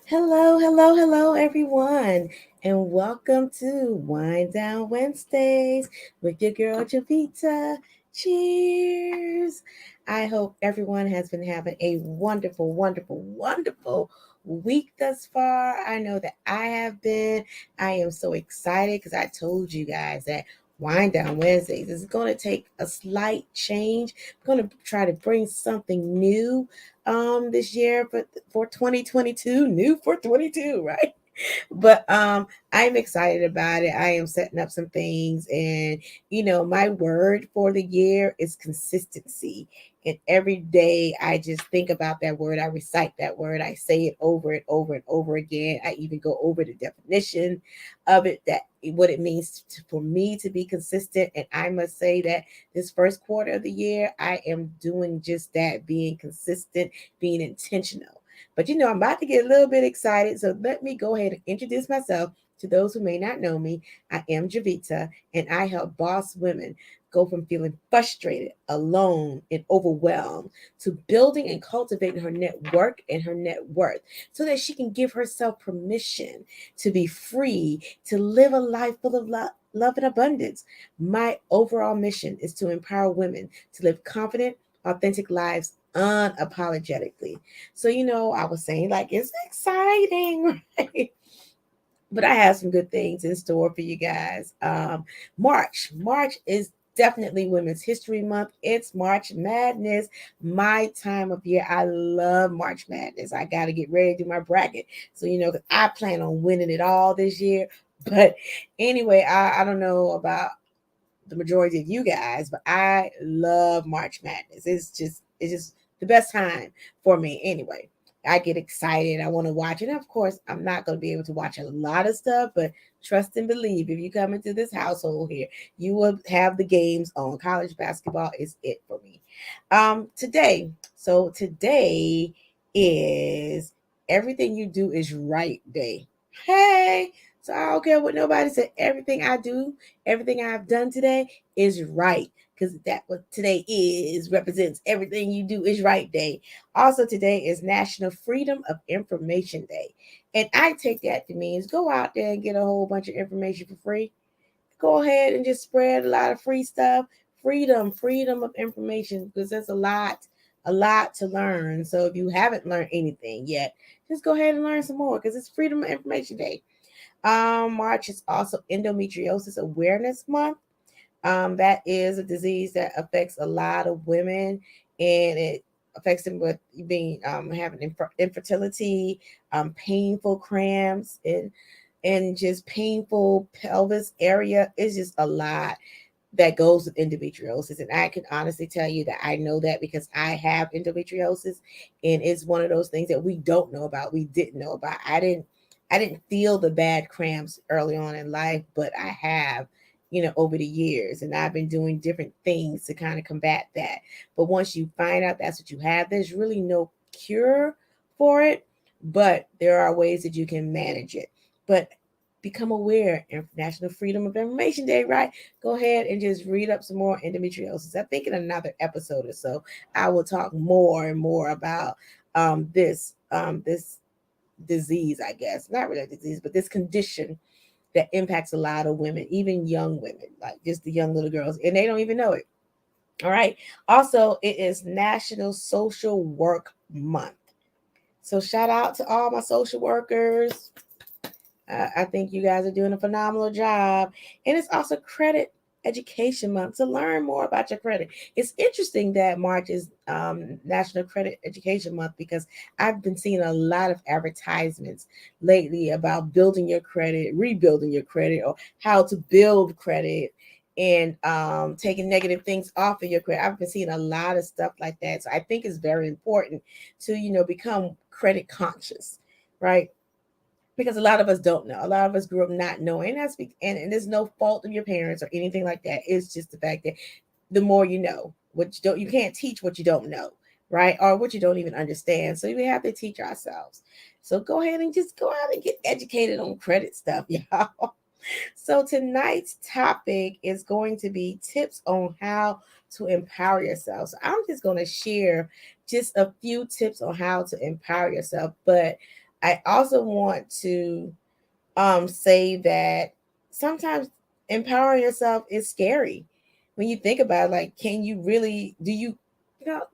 Hello, everyone, and welcome to Wind Down Wednesdays with your girl Jovita. Cheers! I hope everyone has been having a wonderful week thus far. I know that I have been. I am so excited because I told you guys that Wind Down Wednesdays is going to take a slight change. I'm going to try to bring something new this year, but for 2022, new for 22, right? But I'm excited about it. I am setting up some things, and my word for the year is consistency. And every day I just think about that word, I recite that word, I say it over and over and over again. I even go over the definition of it, that what it means for me to be consistent. And I must say that this first quarter of the year, I am doing just that, being consistent, being intentional. But I'm about to get a little bit excited. So let me go ahead and introduce myself to those who may not know me. I am Jovita, and I help boss women go from feeling frustrated, alone, and overwhelmed to building and cultivating her network and her net worth so that she can give herself permission to be free, to live a life full of love and abundance. My overall mission is to empower women to live confident, authentic lives unapologetically. So, I was saying, like, it's exciting, right? But I have some good things in store for you guys. March is definitely Women's History Month. It's March Madness, my time of year. I love March Madness. I got to get ready to do my bracket. So, 'cause I plan on winning it all this year. But anyway, I don't know about the majority of you guys, but I love March Madness. It's just the best time for me anyway. I get excited. I want to watch it. And of course, I'm not going to be able to watch a lot of stuff, but trust and believe if you come into this household here, you will have the games on. College basketball is it for me. Today is Everything You Do Is Right Day. Hey, so I don't care what nobody said. Everything I do, everything I've done today is right. Because that what today is represents everything you do is right day. Also, today is National Freedom of Information Day. And I take that to means go out there and get a whole bunch of information for free. Go ahead and just spread a lot of free stuff. Freedom of information, because there's a lot to learn. So if you haven't learned anything yet, just go ahead and learn some more because it's Freedom of Information Day. March is also Endometriosis Awareness Month. That is a disease that affects a lot of women, and it affects them with being having infertility, painful cramps, and just painful pelvis area. It's just a lot that goes with endometriosis. And I can honestly tell you that I know that because I have endometriosis, and it's one of those things that we don't know about. We didn't know about. I didn't feel the bad cramps early on in life, but I have, over the years, and I've been doing different things to kind of combat that. But once you find out that's what you have, there's really no cure for it, but there are ways that you can manage it. But become aware. International Freedom of Information Day, right? Go ahead and just read up some more endometriosis. I think in another episode or so, I will talk more and more about this disease, I guess. Not really a disease, but this condition that impacts a lot of women, even young women, like just the young little girls, and they don't even know it. All right. Also, it is National Social Work Month. So shout out to all my social workers. I think you guys are doing a phenomenal job. And it's also Credit Education Month to learn more about your credit. It's interesting that March is National Credit Education Month because I've been seeing a lot of advertisements lately about building your credit, rebuilding your credit, or how to build credit, and taking negative things off of your credit. I've been seeing a lot of stuff like that. So I think it's very important to, become credit conscious, right? Because a lot of us don't know. A lot of us grew up not knowing. And there's no fault of your parents or anything like that. It's just the fact that the more you know, what you can't teach what you don't know, right? Or what you don't even understand. So we have to teach ourselves. So go ahead and just go out and get educated on credit stuff, y'all. So tonight's topic is going to be tips on how to empower yourself. So I'm just going to share just a few tips on how to empower yourself. But I also want to say that sometimes empowering yourself is scary. When you think about it, like, can you really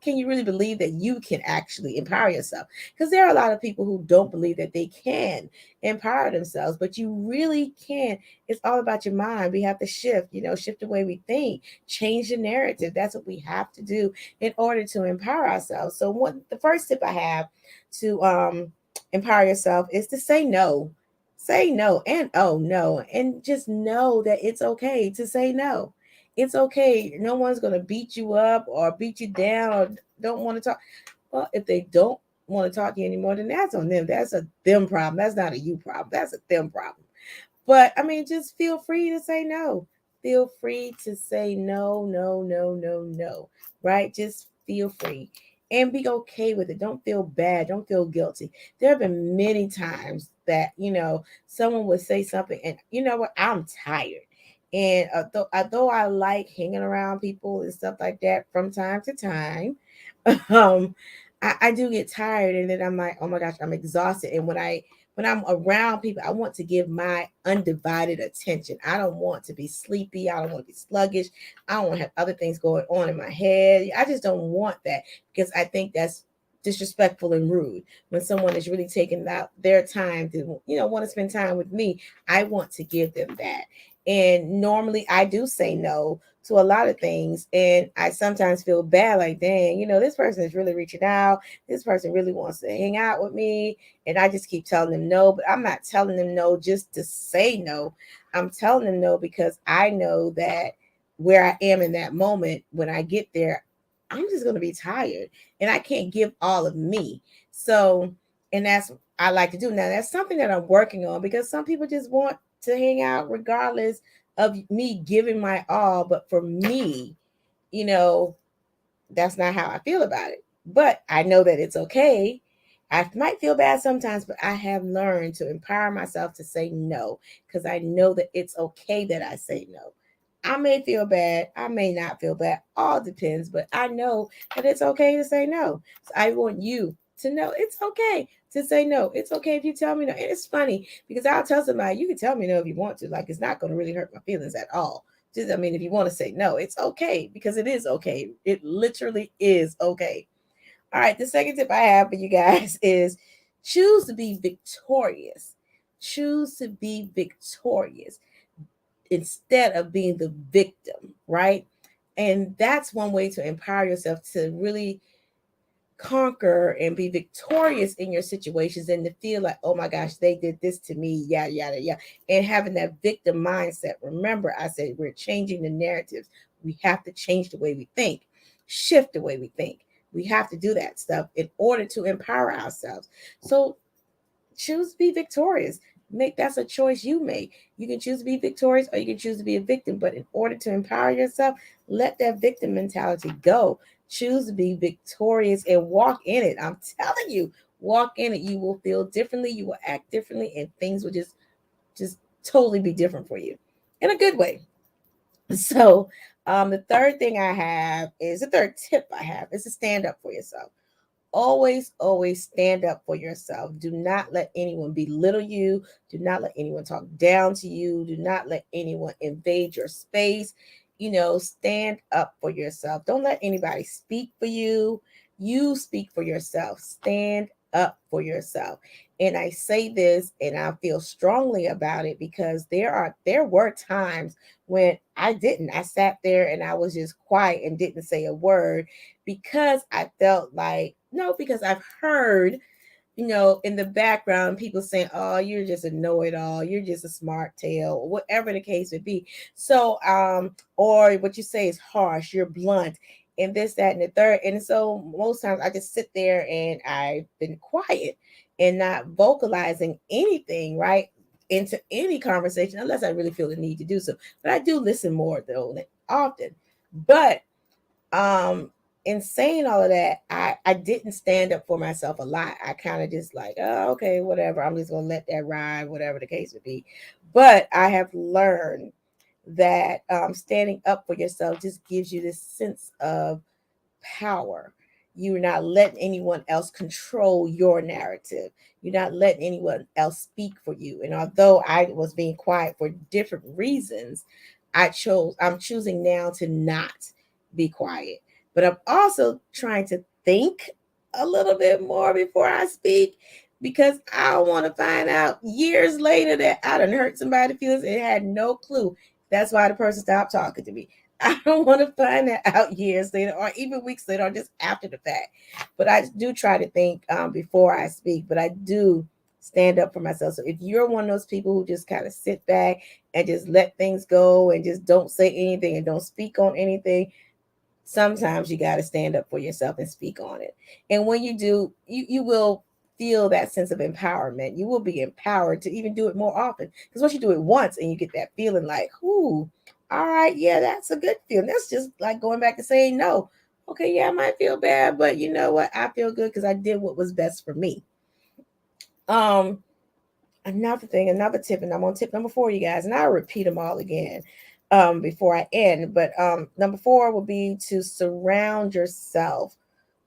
can you really believe that you can actually empower yourself? Because there are a lot of people who don't believe that they can empower themselves, but you really can. It's all about your mind. We have to shift the way we think, change the narrative. That's what we have to do in order to empower ourselves. So the first tip I have to empower yourself is to say no. Say no and oh no, and just know that it's okay to say no. It's okay. No one's going to beat you up or beat you down or don't want to talk. Well, if they don't want to talk to you anymore, then that's on them. That's a them problem. That's not a you problem. That's a them problem. But I mean, just feel free to say no. Feel free to say no, no, no, no, no. Right? Just feel free and be okay with it. Don't feel bad. Don't feel guilty. There have been many times that, someone would say something and you know what? I'm tired. And although I like hanging around people and stuff like that from time to time, um, I do get tired and then I'm like, oh my gosh, I'm exhausted. And when I'm around people, I want to give my undivided attention. I don't want to be sleepy. I don't want to be sluggish. I don't want to have other things going on in my head. I just don't want that because I think that's disrespectful and rude. When someone is really taking out their time to, want to spend time with me, I want to give them that. And normally I do say no to a lot of things. And I sometimes feel bad, like, dang, this person is really reaching out. This person really wants to hang out with me and I just keep telling them no, but I'm not telling them no just to say no. I'm telling them no because I know that where I am in that moment when I get there, I'm just going to be tired and I can't give all of me. So, and that's what I like to do. Now, that's something that I'm working on because some people just want to hang out regardless of me giving my all. But for me, you know, that's not how I feel about it. But I know that it's okay. I might feel bad sometimes, but I have learned to empower myself to say no because I know that it's okay that I say no. I may feel bad, I may not feel bad, all depends, but I know that it's okay to say no. So I want you to know it's okay to say no. It's okay if you tell me no. And it's funny because I'll tell somebody, you can tell me no if you want to. Like, it's not going to really hurt my feelings at all. Just, I mean, if you want to say no, it's okay because it is okay. It literally is okay. All right, the second tip I have for you guys is choose to be victorious. Choose to be victorious instead of being the victim, right? And that's one way to empower yourself to really conquer and be victorious in your situations and to feel like, oh my gosh, they did this to me, yada, yada, yada. And having that victim mindset. Remember, I said we're changing the narratives. We have to change the way we think, shift the way we think. We have to do that stuff in order to empower ourselves. So choose to be victorious. That's a choice you make. You can choose to be victorious or you can choose to be a victim. But in order to empower yourself, let that victim mentality go. Choose to be victorious and walk in it. I'm telling you, walk in it. You will feel differently. You will act differently, and things will just totally be different for you in a good way. So, the third thing I have is the third tip I have is to stand up for yourself. Always stand up for yourself. Do not let anyone belittle you. Do not let anyone talk down to you. Do not let anyone invade your space. Stand up for yourself. Don't let anybody speak for you. You speak for yourself. Stand up for yourself. And I say this and I feel strongly about it because there were times when I didn't. I sat there and I was just quiet and didn't say a word because I felt like, no, because I've heard, in the background, people saying, oh, you're just a know it all, you're just a smart tail, or whatever the case would be. So, or what you say is harsh, you're blunt, and this, that, and the third. And so most times I just sit there and I've been quiet and not vocalizing anything, right? Into any conversation unless I really feel the need to do so. But I do listen more though often. But in saying all of that, I didn't stand up for myself a lot. I kind of just like, oh, okay, whatever. I'm just gonna let that ride, whatever the case would be. But I have learned that standing up for yourself just gives you this sense of power. You're not letting anyone else control your narrative. You're not letting anyone else speak for you. And although I was being quiet for different reasons, I'm choosing now to not be quiet. But I'm also trying to think a little bit more before I speak, because I don't want to find out years later that I done hurt somebody's feelings and had no clue. That's why the person stopped talking to me. I don't want to find that out years later or even weeks later or just after the fact. But I do try to think before I speak, but I do stand up for myself. So if you're one of those people who just kind of sit back and just let things go and just don't say anything and don't speak on anything, sometimes you got to stand up for yourself and speak on it. And when you do, you will feel that sense of empowerment. You will be empowered to even do it more often, because once you do it once and you get that feeling like, ooh, all right, yeah, that's a good feeling. That's just like going back to saying no. Okay, yeah, I might feel bad, but you know what, I feel good because I did what was best for me. um Another thing, another tip, and I'm on tip number 4, you guys, and I'll repeat them all again before I end. But number 4 will be to surround yourself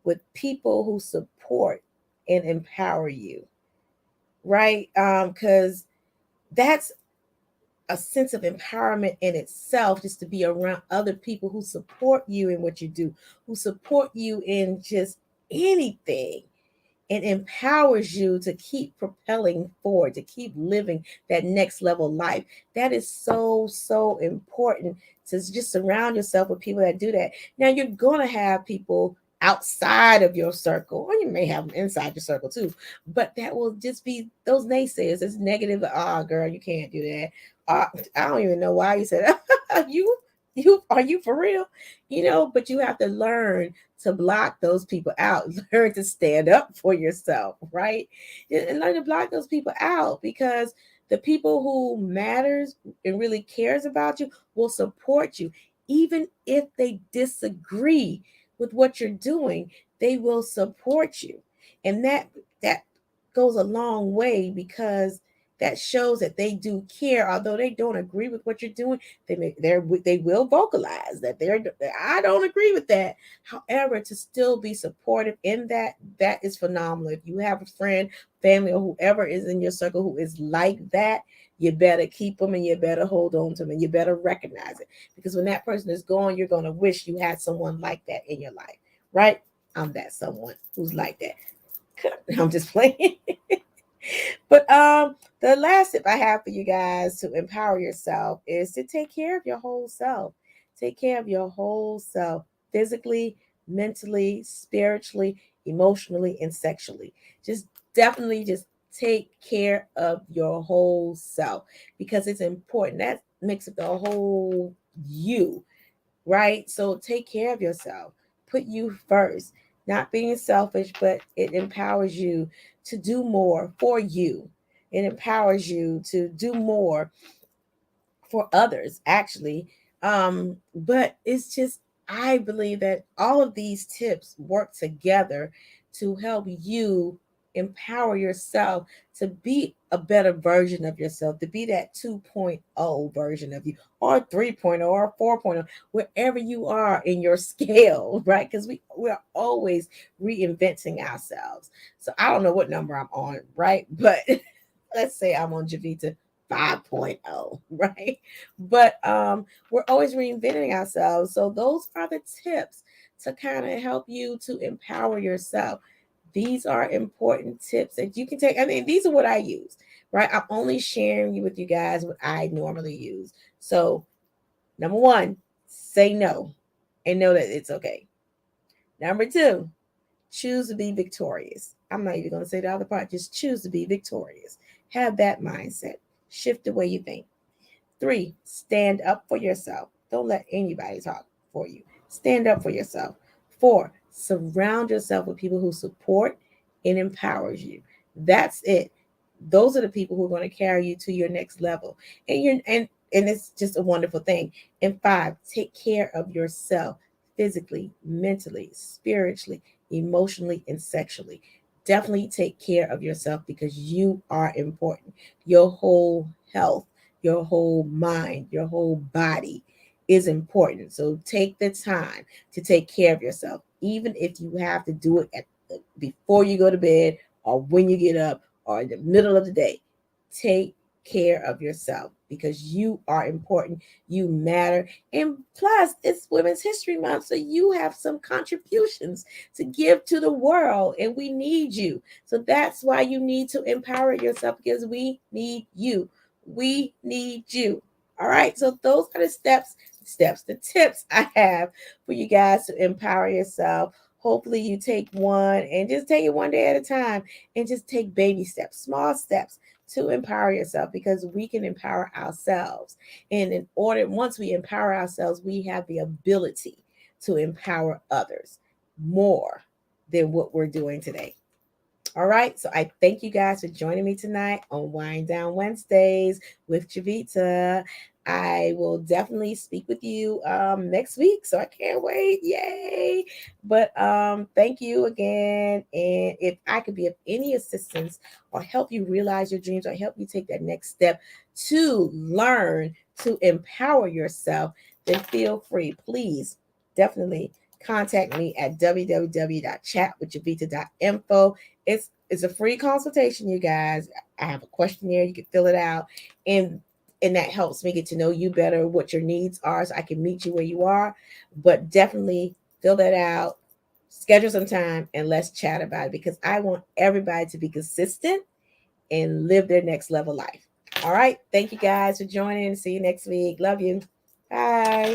with people who support and empower you, right? Because that's a sense of empowerment in itself, just to be around other people who support you in what you do, who support you in just anything, and empowers you to keep propelling forward, to keep living that next level life. That is so, so important, to just surround yourself with people that do that. Now, you're going to have people outside of your circle, or you may have them inside your circle too, but that will just be those naysayers. It's negative. Ah, girl, you can't do that. I don't even know why you said you are you for real? But you have to learn to block those people out. Learn to stand up for yourself, right? And learn to block those people out, because the people who matters and really cares about you will support you. Even if they disagree with what you're doing, they will support you. And that goes a long way, because that shows that they do care. Although they don't agree with what you're doing, they will vocalize that I don't agree with that. However, to still be supportive in that is phenomenal. If you have a friend, family, or whoever is in your circle who is like that, you better keep them and you better hold on to them and you better recognize it. Because when that person is gone, you're going to wish you had someone like that in your life, right? I'm that someone who's like that. I'm just playing. But the last tip I have for you guys to empower yourself is to take care of your whole self. Take care of your whole self, physically, mentally, spiritually, emotionally, and sexually. Just definitely just take care of your whole self, because it's important. That makes it the whole you, right? So take care of yourself. Put you first. Not being selfish, but it empowers you to do more for you. It empowers you to do more for others, actually. But it's just, I believe that all of these tips work together to help you empower yourself to be a better version of yourself, to be that 2.0 version of you, or 3.0 or 4.0, wherever you are in your scale, right? Because we're always reinventing ourselves. So I don't know what number I'm on, right? But let's say I'm on Jovita 5.0, right? But we're always reinventing ourselves. So those are the tips to kind of help you to empower yourself. These are important tips that you can take. I mean, these are what I use, right? I'm only sharing with you guys what I normally use. So, number 1, say no and know that it's okay. Number 2, choose to be victorious. I'm not even going to say the other part, just choose to be victorious. Have that mindset. Shift the way you think. 3, stand up for yourself. Don't let anybody talk for you. Stand up for yourself. 4, surround yourself with people who support and empowers you. That's it. Those are the people who are going to carry you to your next level. And it's just a wonderful thing. And 5, take care of yourself physically, mentally, spiritually, emotionally, and sexually. Definitely take care of yourself, because you are important. Your whole health, your whole mind, your whole body is important. So take the time to take care of yourself even if you have to do it before you go to bed or when you get up or in the middle of the day. Take care of yourself because you are important. You matter. And plus, it's Women's History Month, so you have some contributions to give to the world, and we need you. So that's why you need to empower yourself because we need you. We need you. All right. So those are the tips I have for you guys to empower yourself. Hopefully, you take one and just take it one day at a time and just take baby steps, small steps to empower yourself because we can empower ourselves. And in order, once we empower ourselves, we have the ability to empower others more than what we're doing today. All right. So I thank you guys for joining me tonight on Wind Down Wednesdays with Jovita. I will definitely speak with you next week. So I can't wait. Yay. But thank you again. And if I could be of any assistance or help you realize your dreams or help you take that next step to learn to empower yourself, then feel free. Please definitely contact me at www.chatwithjavita.info. It's a free consultation, you guys. I have a questionnaire. You can fill it out, and that helps me get to know you better, what your needs are, so I can meet you where you are. But definitely fill that out, schedule some time, and let's chat about it because I want everybody to be consistent and live their next level life. All right. Thank you guys for joining. See you next week. Love you. Bye.